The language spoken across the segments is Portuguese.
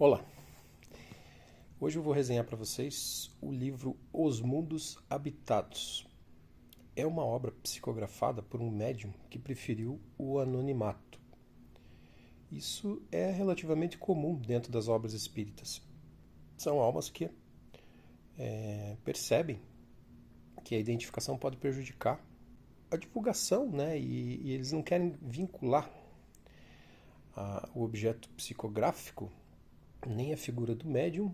Olá, hoje eu vou resenhar para vocês o livro Os Mundos Habitados. É uma obra psicografada por um médium que preferiu o anonimato. Isso é relativamente comum dentro das obras espíritas. São almas que percebem que a identificação pode prejudicar a divulgação, né? E eles não querem vincular o objeto psicográfico nem a figura do médium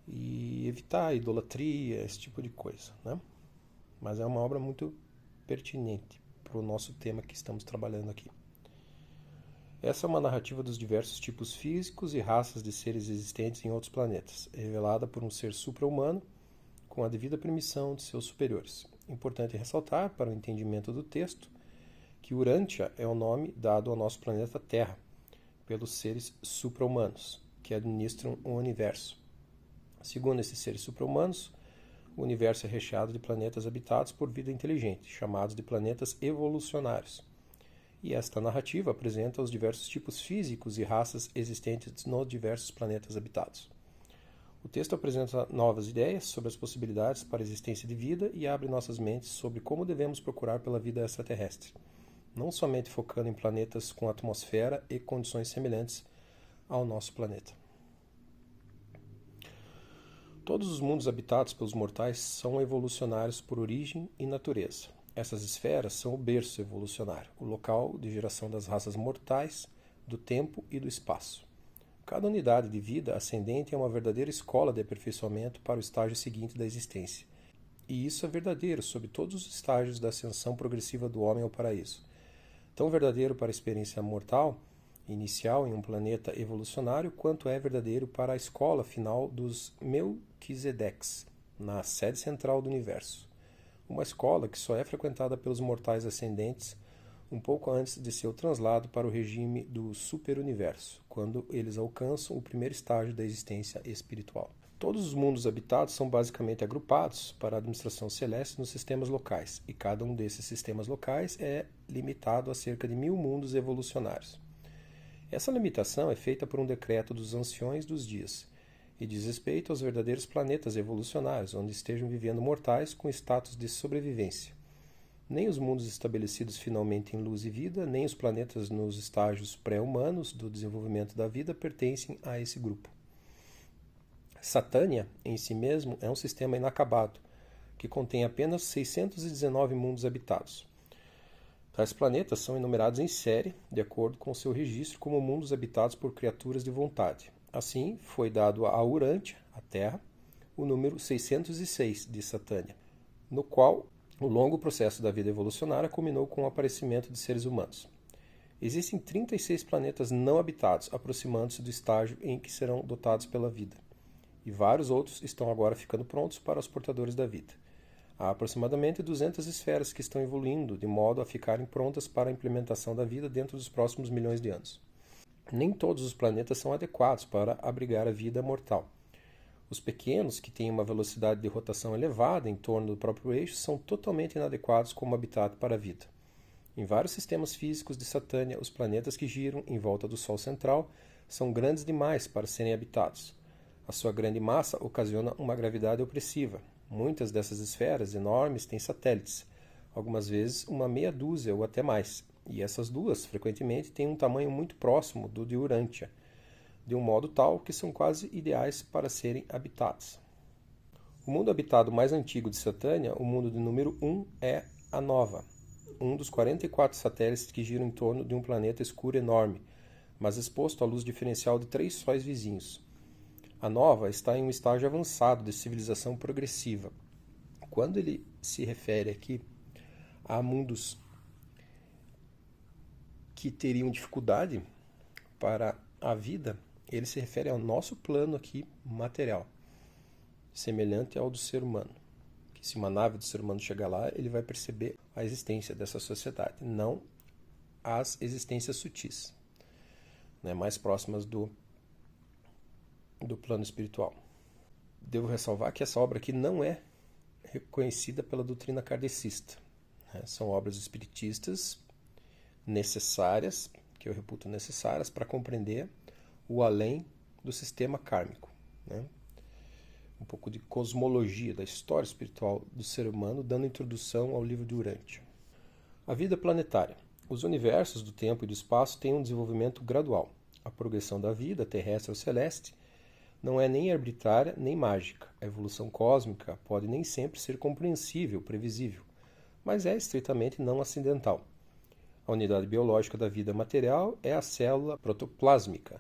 e evitar a idolatria, esse tipo de coisa, né? Mas é uma obra muito pertinente para o nosso tema que estamos trabalhando aqui. Essa é uma narrativa dos diversos tipos físicos e raças de seres existentes em outros planetas, revelada por um ser supra-humano com a devida permissão de seus superiores. Importante ressaltar, para o entendimento do texto, que Urantia é o nome dado ao nosso planeta Terra pelos seres supra-humanos, que administram o universo. Segundo esses seres supra-humanos, o universo é recheado de planetas habitados por vida inteligente, chamados de planetas evolucionários. E esta narrativa apresenta os diversos tipos físicos e raças existentes nos diversos planetas habitados. O texto apresenta novas ideias sobre as possibilidades para a existência de vida e abre nossas mentes sobre como devemos procurar pela vida extraterrestre, não somente focando em planetas com atmosfera e condições semelhantes ao nosso planeta. Todos os mundos habitados pelos mortais são evolucionários por origem e natureza. Essas esferas são o berço evolucionário, o local de geração das raças mortais, do tempo e do espaço. Cada unidade de vida ascendente é uma verdadeira escola de aperfeiçoamento para o estágio seguinte da existência. E isso é verdadeiro sobre todos os estágios da ascensão progressiva do homem ao paraíso. Tão verdadeiro para a experiência mortal inicial em um planeta evolucionário, quanto é verdadeiro para a escola final dos Melquisedeques, na sede central do universo. Uma escola que só é frequentada pelos mortais ascendentes um pouco antes de seu translado para o regime do superuniverso, quando eles alcançam o primeiro estágio da existência espiritual. Todos os mundos habitados são basicamente agrupados para a administração celeste nos sistemas locais, e cada um desses sistemas locais é limitado a cerca de 1000 mundos evolucionários. Essa limitação é feita por um decreto dos anciões dos dias e diz respeito aos verdadeiros planetas evolucionários, onde estejam vivendo mortais com status de sobrevivência. Nem os mundos estabelecidos finalmente em luz e vida, nem os planetas nos estágios pré-humanos do desenvolvimento da vida pertencem a esse grupo. Satânia, em si mesmo, é um sistema inacabado, que contém apenas 619 mundos habitados. Tais planetas são enumerados em série, de acordo com seu registro como mundos habitados por criaturas de vontade. Assim, foi dado a Urantia, a Terra, o número 606 de Satânia, no qual o longo processo da vida evolucionária culminou com o aparecimento de seres humanos. Existem 36 planetas não habitados, aproximando-se do estágio em que serão dotados pela vida, e vários outros estão agora ficando prontos para os portadores da vida. Há aproximadamente 200 esferas que estão evoluindo de modo a ficarem prontas para a implementação da vida dentro dos próximos milhões de anos. Nem todos os planetas são adequados para abrigar a vida mortal. Os pequenos, que têm uma velocidade de rotação elevada em torno do próprio eixo, são totalmente inadequados como habitat para a vida. Em vários sistemas físicos de Satânia, os planetas que giram em volta do Sol central são grandes demais para serem habitados. A sua grande massa ocasiona uma gravidade opressiva. Muitas dessas esferas enormes têm satélites, algumas vezes uma meia dúzia ou até mais, e essas duas, frequentemente, têm um tamanho muito próximo do de Urantia, de um modo tal que são quase ideais para serem habitadas. O mundo habitado mais antigo de Satânia, o mundo de número 1, é a Nova, um dos 44 satélites que giram em torno de um planeta escuro enorme, mas exposto à luz diferencial de 3 sóis vizinhos. A Nova está em um estágio avançado de civilização progressiva. Quando ele se refere aqui a mundos que teriam dificuldade para a vida, ele se refere ao nosso plano aqui material, semelhante ao do ser humano. Que se uma nave do ser humano chegar lá, ele vai perceber a existência dessa sociedade, não as existências sutis, né, mais próximas do plano espiritual. Devo ressalvar que essa obra aqui não é reconhecida pela doutrina kardecista. São obras espiritistas necessárias, que eu reputo necessárias, para compreender o além do sistema kármico, né? Um pouco de cosmologia, da história espiritual do ser humano, dando introdução ao livro de Urântia. A vida planetária. Os universos do tempo e do espaço têm um desenvolvimento gradual. A progressão da vida, terrestre ou celeste, não é nem arbitrária nem mágica. A evolução cósmica pode nem sempre ser compreensível, previsível, mas é estritamente não acidental. A unidade biológica da vida material é a célula protoplásmica,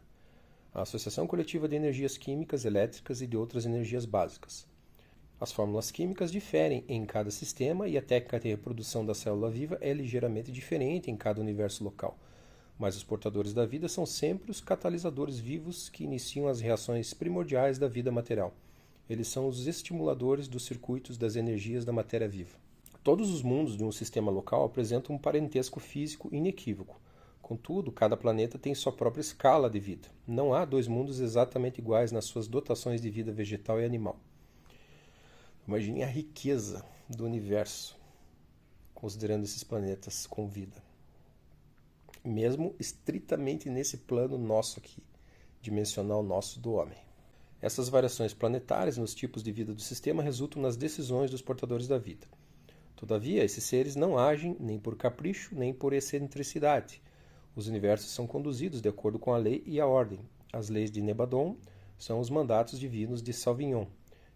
a associação coletiva de energias químicas, elétricas e de outras energias básicas. As fórmulas químicas diferem em cada sistema e a técnica de reprodução da célula viva é ligeiramente diferente em cada universo local. Mas os portadores da vida são sempre os catalisadores vivos que iniciam as reações primordiais da vida material. Eles são os estimuladores dos circuitos das energias da matéria viva. Todos os mundos de um sistema local apresentam um parentesco físico inequívoco. Contudo, cada planeta tem sua própria escala de vida. Não há dois mundos exatamente iguais nas suas dotações de vida vegetal e animal. Imagine a riqueza do universo, considerando esses planetas com vida. Mesmo estritamente nesse plano nosso aqui, dimensional nosso do homem. Essas variações planetárias nos tipos de vida do sistema resultam nas decisões dos portadores da vida. Todavia, esses seres não agem nem por capricho, nem por excentricidade. Os universos são conduzidos de acordo com a lei e a ordem. As leis de Nebadon são os mandatos divinos de Salvignon,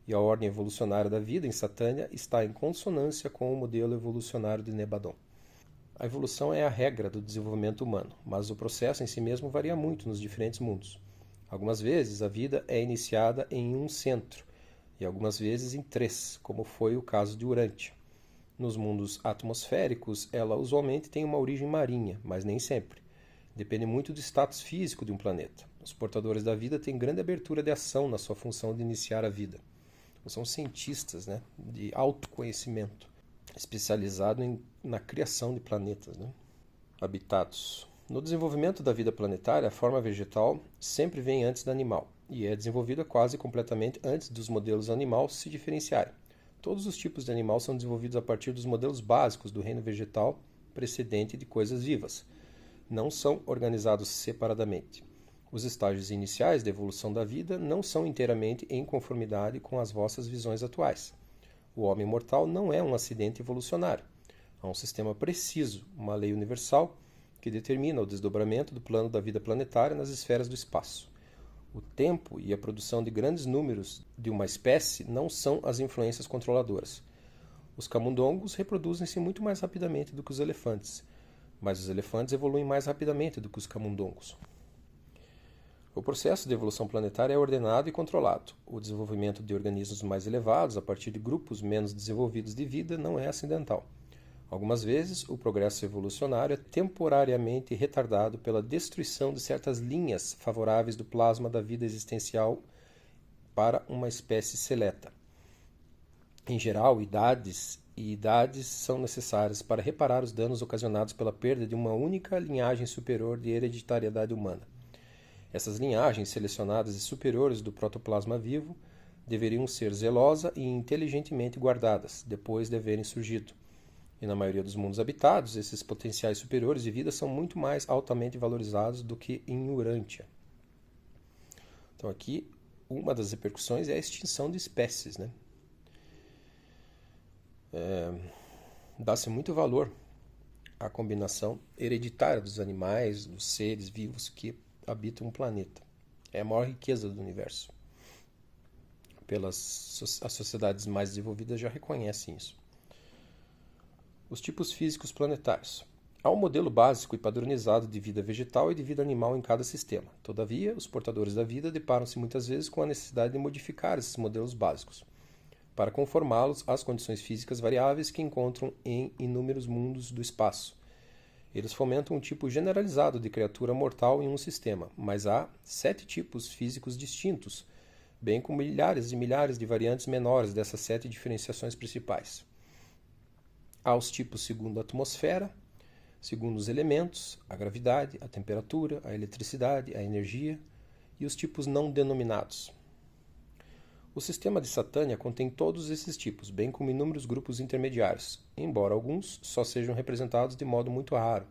e a ordem evolucionária da vida em Satânia está em consonância com o modelo evolucionário de Nebadon. A evolução é a regra do desenvolvimento humano, mas o processo em si mesmo varia muito nos diferentes mundos. Algumas vezes a vida é iniciada em um centro, e algumas vezes em 3, como foi o caso de Urântia. Nos mundos atmosféricos, ela usualmente tem uma origem marinha, mas nem sempre. Depende muito do status físico de um planeta. Os portadores da vida têm grande abertura de ação na sua função de iniciar a vida. São cientistas, né, de autoconhecimento, especializado na criação de planetas, né? Habitados. No desenvolvimento da vida planetária, a forma vegetal sempre vem antes da animal e é desenvolvida quase completamente antes dos modelos animal se diferenciarem. Todos os tipos de animal são desenvolvidos a partir dos modelos básicos do reino vegetal precedente de coisas vivas. Não são organizados separadamente. Os estágios iniciais da evolução da vida não são inteiramente em conformidade com as vossas visões atuais. O homem mortal não é um acidente evolucionário. Há um sistema preciso, uma lei universal, que determina o desdobramento do plano da vida planetária nas esferas do espaço. O tempo e a produção de grandes números de uma espécie não são as influências controladoras. Os camundongos reproduzem-se muito mais rapidamente do que os elefantes, mas os elefantes evoluem mais rapidamente do que os camundongos. O processo de evolução planetária é ordenado e controlado. O desenvolvimento de organismos mais elevados a partir de grupos menos desenvolvidos de vida não é acidental. Algumas vezes, o progresso evolucionário é temporariamente retardado pela destruição de certas linhas favoráveis do plasma da vida existencial para uma espécie seleta. Em geral, idades são necessárias para reparar os danos ocasionados pela perda de uma única linhagem superior de hereditariedade humana. Essas linhagens selecionadas e superiores do protoplasma vivo deveriam ser zelosa e inteligentemente guardadas, depois de haverem surgido. E na maioria dos mundos habitados, esses potenciais superiores de vida são muito mais altamente valorizados do que em Urântia. Então aqui, uma das repercussões é a extinção de espécies, né? Dá-se muito valor à combinação hereditária dos animais, dos seres vivos que habitam um planeta. É a maior riqueza do universo. As sociedades mais desenvolvidas já reconhecem isso. Os tipos físicos planetários. Há um modelo básico e padronizado de vida vegetal e de vida animal em cada sistema. Todavia, os portadores da vida deparam-se muitas vezes com a necessidade de modificar esses modelos básicos, para conformá-los às condições físicas variáveis que encontram em inúmeros mundos do espaço. Eles fomentam um tipo generalizado de criatura mortal em um sistema, mas há 7 tipos físicos distintos, bem como milhares e milhares de variantes menores dessas 7 diferenciações principais. Há os tipos segundo a atmosfera, segundo os elementos, a gravidade, a temperatura, a eletricidade, a energia, e os tipos não denominados. O sistema de Satânia contém todos esses tipos, bem como inúmeros grupos intermediários, embora alguns só sejam representados de modo muito raro.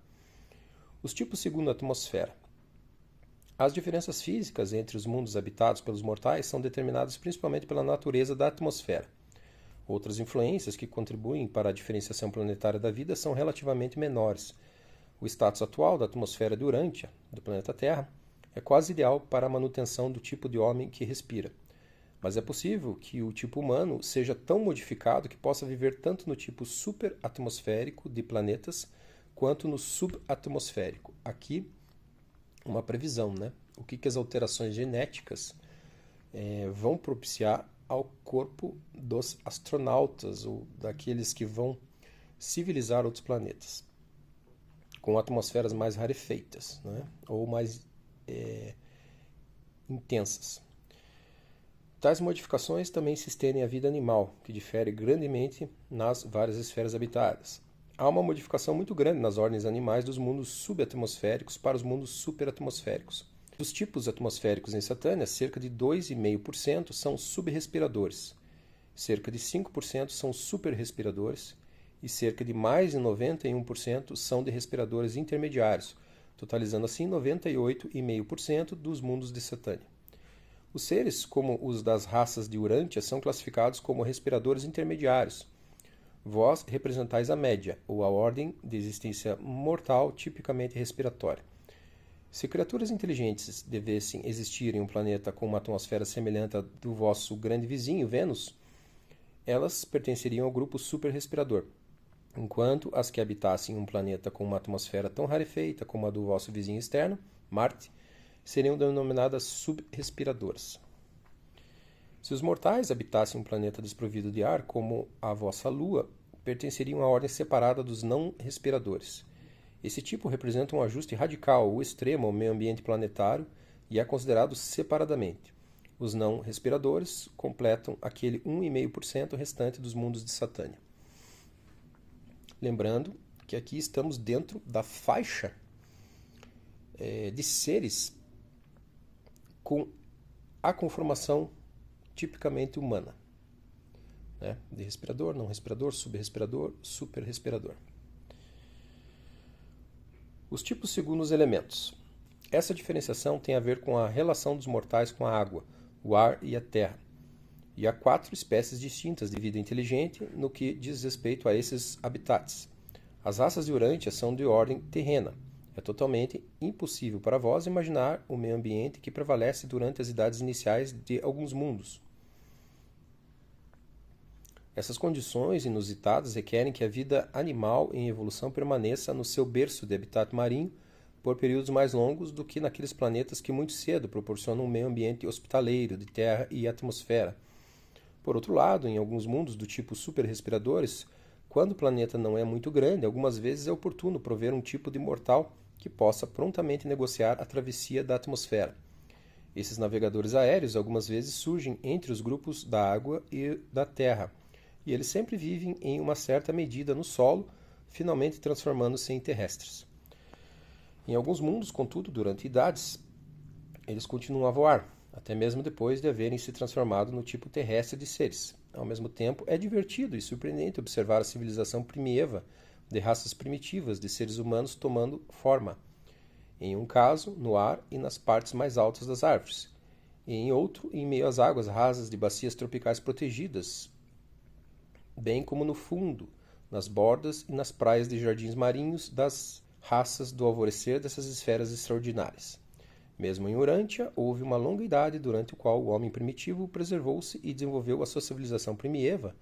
Os tipos segundo a atmosfera. As diferenças físicas entre os mundos habitados pelos mortais são determinadas principalmente pela natureza da atmosfera. Outras influências que contribuem para a diferenciação planetária da vida são relativamente menores. O status atual da atmosfera de Urântia, do planeta Terra, é quase ideal para a manutenção do tipo de homem que respira. Mas é possível que o tipo humano seja tão modificado que possa viver tanto no tipo superatmosférico de planetas quanto no subatmosférico. Aqui, uma previsão, né? O que as alterações genéticas vão propiciar ao corpo dos astronautas ou daqueles que vão civilizar outros planetas, com atmosferas mais rarefeitas, né? Ou mais intensas. Tais modificações também se estendem à vida animal, que difere grandemente nas várias esferas habitadas. Há uma modificação muito grande nas ordens animais dos mundos subatmosféricos para os mundos superatmosféricos. Dos tipos atmosféricos em Satânia, cerca de 2,5% são subrespiradores, cerca de 5% são superrespiradores e cerca de mais de 91% são de respiradores intermediários, totalizando assim 98,5% dos mundos de Satânia. Os seres, como os das raças de Urântia, são classificados como respiradores intermediários. Vós representais a média, ou a ordem de existência mortal tipicamente respiratória. Se criaturas inteligentes devessem existir em um planeta com uma atmosfera semelhante à do vosso grande vizinho, Vênus, elas pertenceriam ao grupo superrespirador, enquanto as que habitassem um planeta com uma atmosfera tão rarefeita como a do vosso vizinho externo, Marte, seriam denominadas subrespiradoras. Se os mortais habitassem um planeta desprovido de ar, como a vossa Lua, pertenceriam à ordem separada dos não-respiradores. Esse tipo representa um ajuste radical ou extremo ao meio ambiente planetário e é considerado separadamente. Os não-respiradores completam aquele 1,5% restante dos mundos de Satânia. Lembrando que aqui estamos dentro da faixa de seres com a conformação tipicamente humana, né? De respirador, não respirador, subrespirador, superrespirador. Os tipos segundo os elementos. Essa diferenciação tem a ver com a relação dos mortais com a água, o ar e a terra. E há 4 espécies distintas de vida inteligente no que diz respeito a esses habitats. As raças de Urântia são de ordem terrena. É totalmente impossível para vós imaginar o meio ambiente que prevalece durante as idades iniciais de alguns mundos. Essas condições inusitadas requerem que a vida animal em evolução permaneça no seu berço de habitat marinho por períodos mais longos do que naqueles planetas que muito cedo proporcionam um meio ambiente hospitaleiro de terra e atmosfera. Por outro lado, em alguns mundos do tipo superrespiradores, quando o planeta não é muito grande, algumas vezes é oportuno prover um tipo de mortal que possa prontamente negociar a travessia da atmosfera. Esses navegadores aéreos algumas vezes surgem entre os grupos da água e da terra, e eles sempre vivem em uma certa medida no solo, finalmente transformando-se em terrestres. Em alguns mundos, contudo, durante idades, eles continuam a voar, até mesmo depois de haverem se transformado no tipo terrestre de seres. Ao mesmo tempo, é divertido e surpreendente observar a civilização primieva de raças primitivas de seres humanos tomando forma, em um caso, no ar e nas partes mais altas das árvores, e em outro, em meio às águas rasas de bacias tropicais protegidas, bem como no fundo, nas bordas e nas praias de jardins marinhos das raças do alvorecer dessas esferas extraordinárias. Mesmo em Urântia, houve uma longa idade durante a qual o homem primitivo preservou-se e desenvolveu a sua civilização primieva,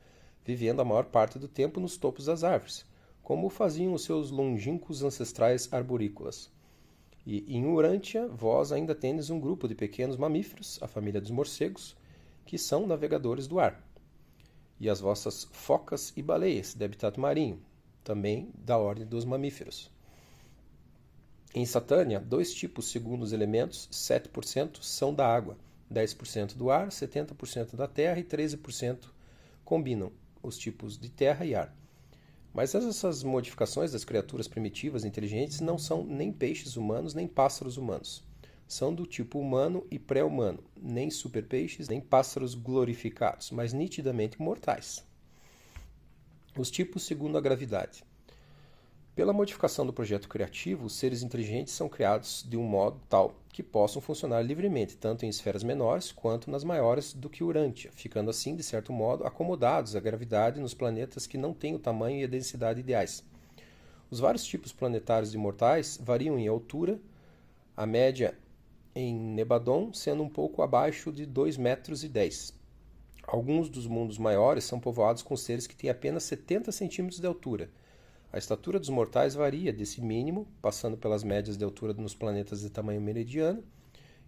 vivendo a maior parte do tempo nos topos das árvores, como faziam os seus longínquos ancestrais arborícolas. E em Urântia, vós ainda tendes um grupo de pequenos mamíferos, a família dos morcegos, que são navegadores do ar, e as vossas focas e baleias de habitat marinho, também da ordem dos mamíferos. Em Satânia, 2 tipos segundo os elementos, 7% são da água, 10% do ar, 70% da terra e 13% combinam os tipos de terra e ar. Mas essas modificações das criaturas primitivas inteligentes não são nem peixes humanos nem pássaros humanos. São do tipo humano e pré-humano, nem superpeixes nem pássaros glorificados, mas nitidamente mortais. Os tipos segundo a gravidade. Pela modificação do projeto criativo, os seres inteligentes são criados de um modo tal que possam funcionar livremente, tanto em esferas menores quanto nas maiores do que Urântia, ficando assim, de certo modo, acomodados à gravidade nos planetas que não têm o tamanho e a densidade ideais. Os vários tipos planetários de mortais variam em altura, a média em Nebadon sendo um pouco abaixo de 2,10 metros. Alguns dos mundos maiores são povoados com seres que têm apenas 70 centímetros de altura. A estatura dos mortais varia desse mínimo, passando pelas médias de altura nos planetas de tamanho meridiano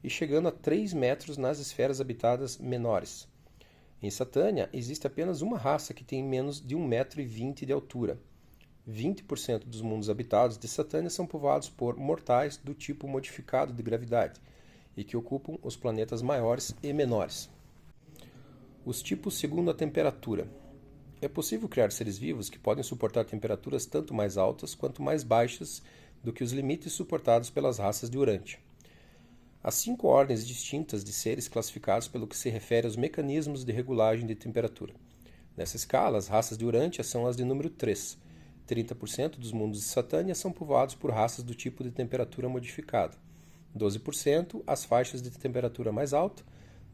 e chegando a 3 metros nas esferas habitadas menores. Em Satânia, existe apenas uma raça que tem menos de 1,20 m de altura. 20% dos mundos habitados de Satânia são povoados por mortais do tipo modificado de gravidade e que ocupam os planetas maiores e menores. Os tipos segundo a temperatura. É possível criar seres vivos que podem suportar temperaturas tanto mais altas quanto mais baixas do que os limites suportados pelas raças de Urântia. Há 5 ordens distintas de seres classificados pelo que se refere aos mecanismos de regulagem de temperatura. Nessa escala, as raças de Urântia são as de número 3. 30% dos mundos de Satânia são povoados por raças do tipo de temperatura modificada. 12% as faixas de temperatura mais alta,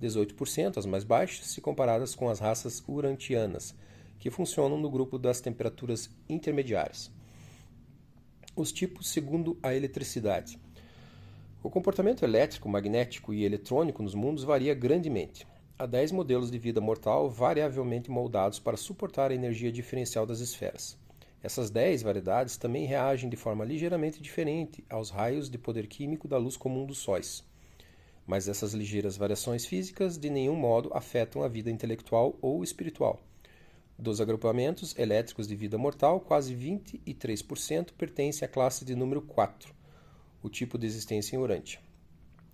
18% as mais baixas, se comparadas com as raças urantianas, que funcionam no grupo das temperaturas intermediárias. Os tipos segundo a eletricidade. O comportamento elétrico, magnético e eletrônico nos mundos varia grandemente. Há 10 modelos de vida mortal variavelmente moldados para suportar a energia diferencial das esferas. Essas 10 variedades também reagem de forma ligeiramente diferente aos raios de poder químico da luz comum dos sóis. Mas essas ligeiras variações físicas de nenhum modo afetam a vida intelectual ou espiritual. Dos agrupamentos elétricos de vida mortal, quase 23% pertencem à classe de número 4, o tipo de existência em Urântia.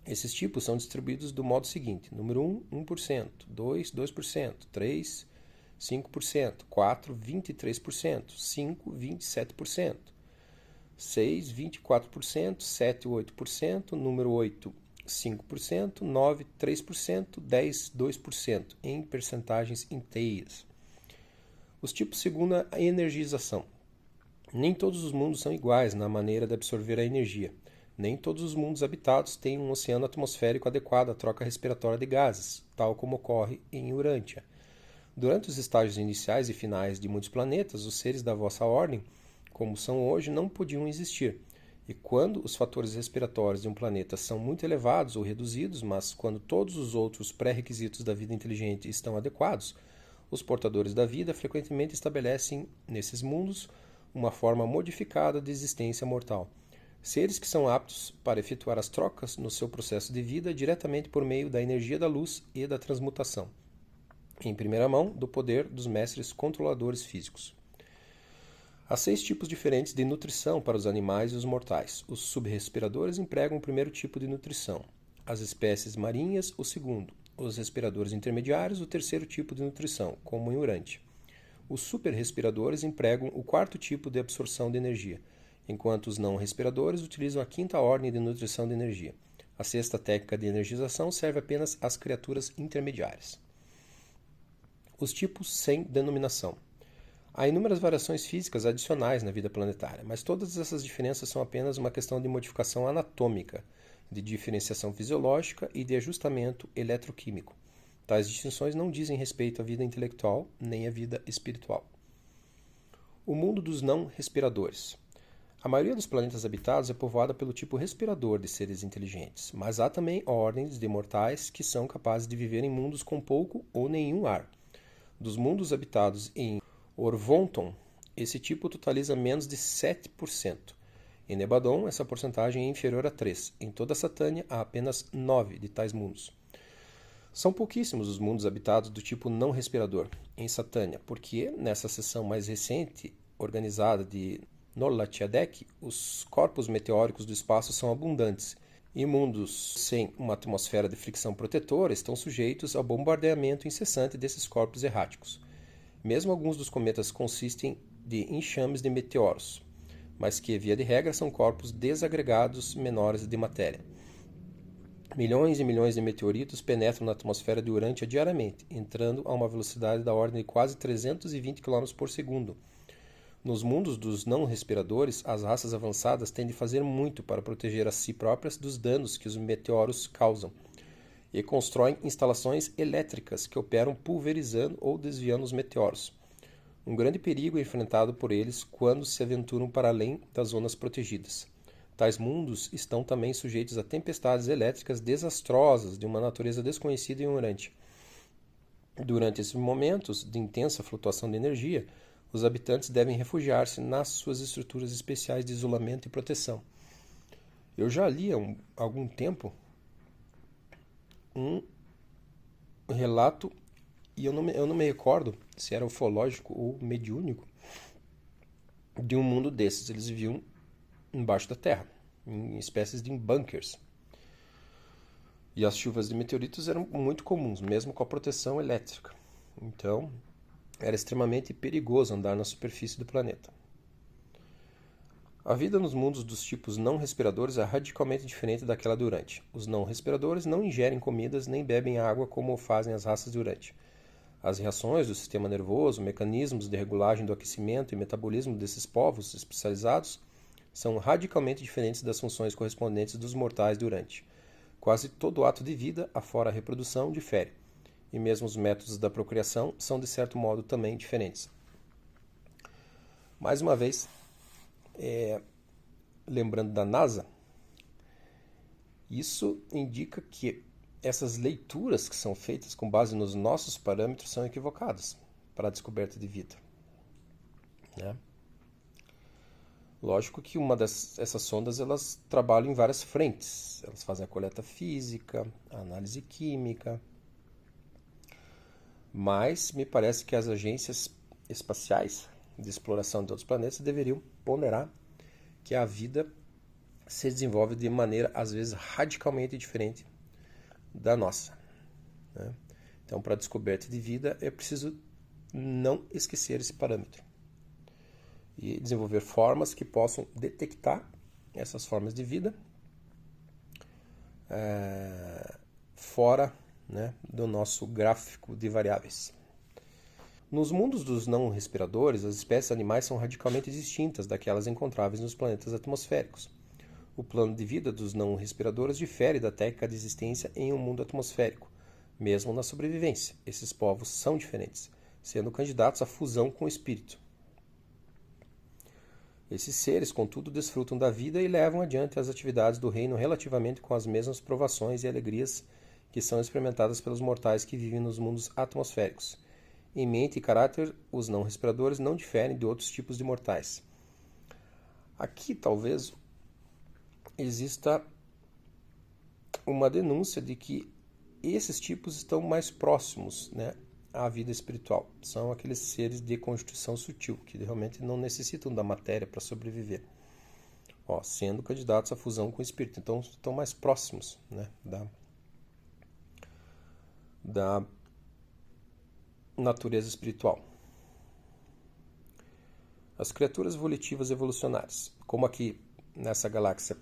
Esses tipos são distribuídos do modo seguinte: número 1, 1%, 2, 2%, 3, 5%, 4, 23%, 5, 27%, 6, 24%, 7, 8%, número 8, 5%, 9, 3%, 10, 2%, em percentagens inteiras. Os tipos segundo a energização. Nem todos os mundos são iguais na maneira de absorver a energia. Nem todos os mundos habitados têm um oceano atmosférico adequado à troca respiratória de gases, tal como ocorre em Urântia. Durante os estágios iniciais e finais de muitos planetas, os seres da vossa ordem, como são hoje, não podiam existir. E quando os fatores respiratórios de um planeta são muito elevados ou reduzidos, mas quando todos os outros pré-requisitos da vida inteligente estão adequados, os portadores da vida frequentemente estabelecem, nesses mundos, uma forma modificada de existência mortal. Seres que são aptos para efetuar as trocas no seu processo de vida diretamente por meio da energia da luz e da transmutação. Em primeira mão, do poder dos mestres controladores físicos. Há 6 tipos diferentes de nutrição para os animais e os mortais. Os subrespiradores empregam o primeiro tipo de nutrição, as espécies marinhas o segundo, os respiradores intermediários o terceiro tipo de nutrição, como em Urântia. Os superrespiradores empregam o quarto tipo de absorção de energia, enquanto os não respiradores utilizam a quinta ordem de nutrição de energia. A sexta técnica de energização serve apenas às criaturas intermediárias. Os tipos sem denominação. Há inúmeras variações físicas adicionais na vida planetária, mas todas essas diferenças são apenas uma questão de modificação anatômica, de diferenciação fisiológica e de ajustamento eletroquímico. Tais distinções não dizem respeito à vida intelectual nem à vida espiritual. O mundo dos não respiradores. A maioria dos planetas habitados é povoada pelo tipo respirador de seres inteligentes, mas há também ordens de mortais que são capazes de viver em mundos com pouco ou nenhum ar. Dos mundos habitados em Orvonton, esse tipo totaliza menos de 7%. Em Nebadon, essa porcentagem é inferior a 3%. Em toda a Satânia, há apenas 9 de tais mundos. São pouquíssimos os mundos habitados do tipo não respirador em Satânia, porque, nessa seção mais recente, organizada de Norlatiadek, os corpos meteóricos do espaço são abundantes, e mundos sem uma atmosfera de fricção protetora estão sujeitos ao bombardeamento incessante desses corpos erráticos. Mesmo alguns dos cometas consistem de enxames de meteoros, mas que, via de regra, são corpos desagregados menores de matéria. Milhões e milhões de meteoritos penetram na atmosfera de Urântia diariamente, entrando a uma velocidade da ordem de quase 320 km por segundo. Nos mundos dos não-respiradores, as raças avançadas têm de fazer muito para proteger a si próprias dos danos que os meteoros causam, e constroem instalações elétricas que operam pulverizando ou desviando os meteoros. Um grande perigo é enfrentado por eles quando se aventuram para além das zonas protegidas. Tais mundos estão também sujeitos a tempestades elétricas desastrosas de uma natureza desconhecida e ignorante. Durante esses momentos de intensa flutuação de energia, os habitantes devem refugiar-se nas suas estruturas especiais de isolamento e proteção. Eu já li há algum tempo um relato, e eu não me recordo se era ufológico ou mediúnico, de um mundo desses. Eles viviam embaixo da terra, em espécies de bunkers. E as chuvas de meteoritos eram muito comuns, mesmo com a proteção elétrica. Então, era extremamente perigoso andar na superfície do planeta. A vida nos mundos dos tipos não respiradores é radicalmente diferente daquela durante. Os não respiradores não ingerem comidas nem bebem água como o fazem as raças durante. As reações do sistema nervoso, mecanismos de regulagem do aquecimento e metabolismo desses povos especializados são radicalmente diferentes das funções correspondentes dos mortais durante. Quase todo ato de vida, afora a reprodução, difere, e mesmo os métodos da procriação são de certo modo também diferentes. Mais uma vez, lembrando da NASA, isso indica que essas leituras que são feitas com base nos nossos parâmetros são equivocadas para a descoberta de vida, né? Lógico que essas sondas elas trabalham em várias frentes. Elas fazem a coleta física, a análise química, mas me parece que as agências espaciais de exploração de outros planetas deveriam ponderar que a vida se desenvolve de maneira, às vezes, radicalmente diferente da nossa, né? Então, para a descoberta de vida, é preciso não esquecer esse parâmetro e desenvolver formas que possam detectar essas formas de vida fora, né, do nosso gráfico de variáveis. Nos mundos dos não respiradores, as espécies animais são radicalmente distintas daquelas encontráveis nos planetas atmosféricos. O plano de vida dos não respiradores difere da técnica de existência em um mundo atmosférico, mesmo na sobrevivência. Esses povos são diferentes, sendo candidatos à fusão com o espírito. Esses seres, contudo, desfrutam da vida e levam adiante as atividades do reino relativamente com as mesmas provações e alegrias que são experimentadas pelos mortais que vivem nos mundos atmosféricos. Em mente e caráter, os não respiradores não diferem de outros tipos de mortais. Aqui, talvez, exista uma denúncia de que esses tipos estão mais próximos, né, à vida espiritual. São aqueles seres de constituição sutil, que realmente não necessitam da matéria para sobreviver, sendo candidatos à fusão com o espírito. Então, estão mais próximos, né, da natureza espiritual. As criaturas volitivas evolucionárias, como aqui nessa galáxia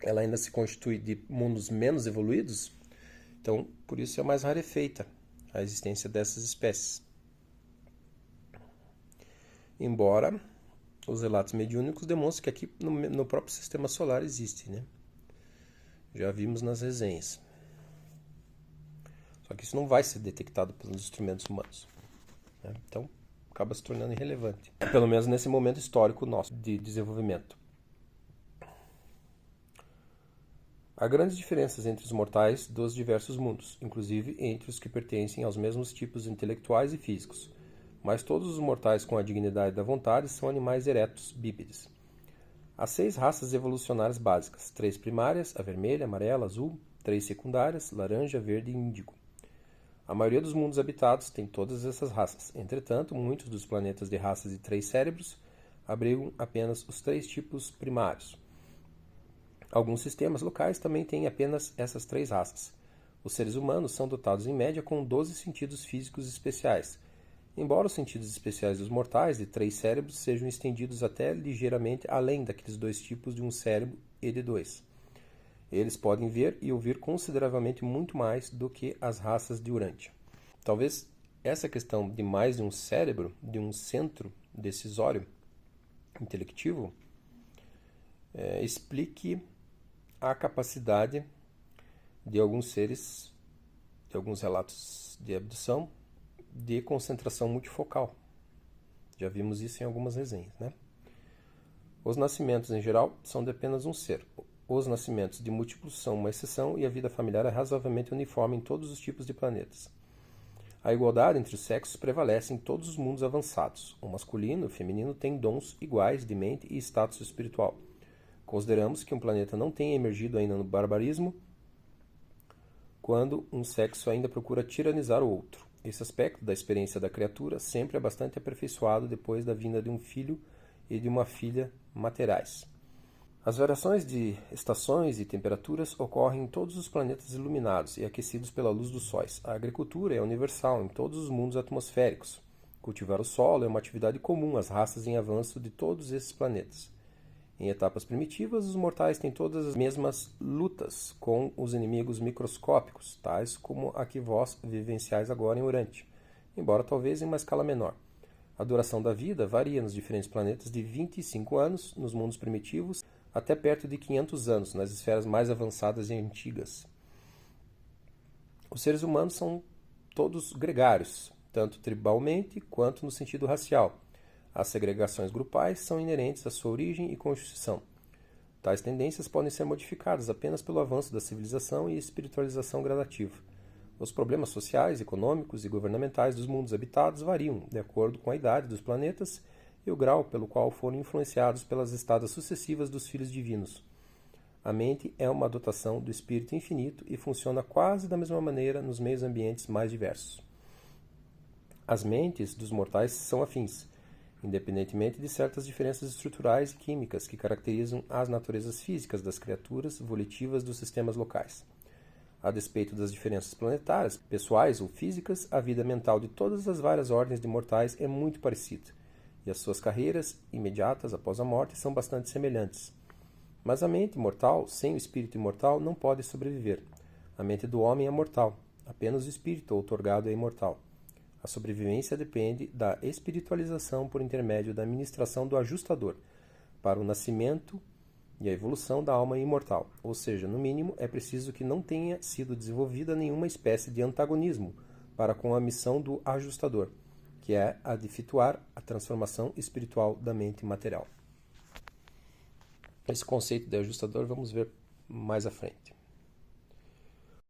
ela ainda se constitui de mundos menos evoluídos, então por isso é mais rarefeita a existência dessas espécies. Embora os relatos mediúnicos demonstrem que aqui no próprio sistema solar existe, né? Já vimos nas resenhas. Só que isso não vai ser detectado pelos instrumentos humanos, né? Então acaba se tornando irrelevante, pelo menos nesse momento histórico nosso de desenvolvimento. Há grandes diferenças entre os mortais dos diversos mundos, inclusive entre os que pertencem aos mesmos tipos intelectuais e físicos, mas todos os mortais com a dignidade da vontade são animais eretos, bípedes. Há 6 raças evolucionárias básicas, 3 primárias, a vermelha, amarela, azul, 3 secundárias, laranja, verde e índigo. A maioria dos mundos habitados tem todas essas raças. Entretanto, muitos dos planetas de raças de 3 cérebros abrigam apenas os 3 tipos primários. Alguns sistemas locais também têm apenas essas 3 raças. Os seres humanos são dotados em média com 12 sentidos físicos especiais, embora os sentidos especiais dos mortais de 3 cérebros sejam estendidos até ligeiramente além daqueles 2 tipos de um cérebro e de 2. Eles podem ver e ouvir consideravelmente muito mais do que as raças de Urantia. Talvez essa questão de mais de um cérebro, de um centro decisório, intelectivo, explique a capacidade de alguns seres, de alguns relatos de abdução, de concentração multifocal. Já vimos isso em algumas resenhas, né? Os nascimentos, em geral, são de apenas um ser. Os nascimentos de múltiplos são uma exceção e a vida familiar é razoavelmente uniforme em todos os tipos de planetas. A igualdade entre os sexos prevalece em todos os mundos avançados. O masculino e o feminino têm dons iguais de mente e status espiritual. Consideramos que um planeta não tenha emergido ainda no barbarismo quando um sexo ainda procura tiranizar o outro. Esse aspecto da experiência da criatura sempre é bastante aperfeiçoado depois da vinda de um filho e de uma filha materiais. As variações de estações e temperaturas ocorrem em todos os planetas iluminados e aquecidos pela luz dos sóis. A agricultura é universal em todos os mundos atmosféricos. Cultivar o solo é uma atividade comum às raças em avanço de todos esses planetas. Em etapas primitivas, os mortais têm todas as mesmas lutas com os inimigos microscópicos, tais como a que vós vivenciais agora em Urante, embora talvez em uma escala menor. A duração da vida varia nos diferentes planetas de 25 anos nos mundos primitivos até perto de 500 anos nas esferas mais avançadas e antigas. Os seres humanos são todos gregários, tanto tribalmente quanto no sentido racial. As segregações grupais são inerentes à sua origem e constituição. Tais tendências podem ser modificadas apenas pelo avanço da civilização e espiritualização gradativa. Os problemas sociais, econômicos e governamentais dos mundos habitados variam de acordo com a idade dos planetas e o grau pelo qual foram influenciados pelas estadas sucessivas dos filhos divinos. A mente é uma dotação do espírito infinito e funciona quase da mesma maneira nos meios ambientes mais diversos. As mentes dos mortais são afins, independentemente de certas diferenças estruturais e químicas que caracterizam as naturezas físicas das criaturas volitivas dos sistemas locais. A despeito das diferenças planetárias, pessoais ou físicas, a vida mental de todas as várias ordens de mortais é muito parecida, e as suas carreiras imediatas após a morte são bastante semelhantes. Mas a mente mortal, sem o espírito imortal, não pode sobreviver. A mente do homem é mortal, apenas o espírito outorgado é imortal. A sobrevivência depende da espiritualização por intermédio da ministração do ajustador, para o nascimento e a evolução da alma imortal, ou seja, no mínimo, é preciso que não tenha sido desenvolvida nenhuma espécie de antagonismo para com a missão do ajustador, que é a de efetuar a transformação espiritual da mente material. Esse conceito de ajustador vamos ver mais à frente.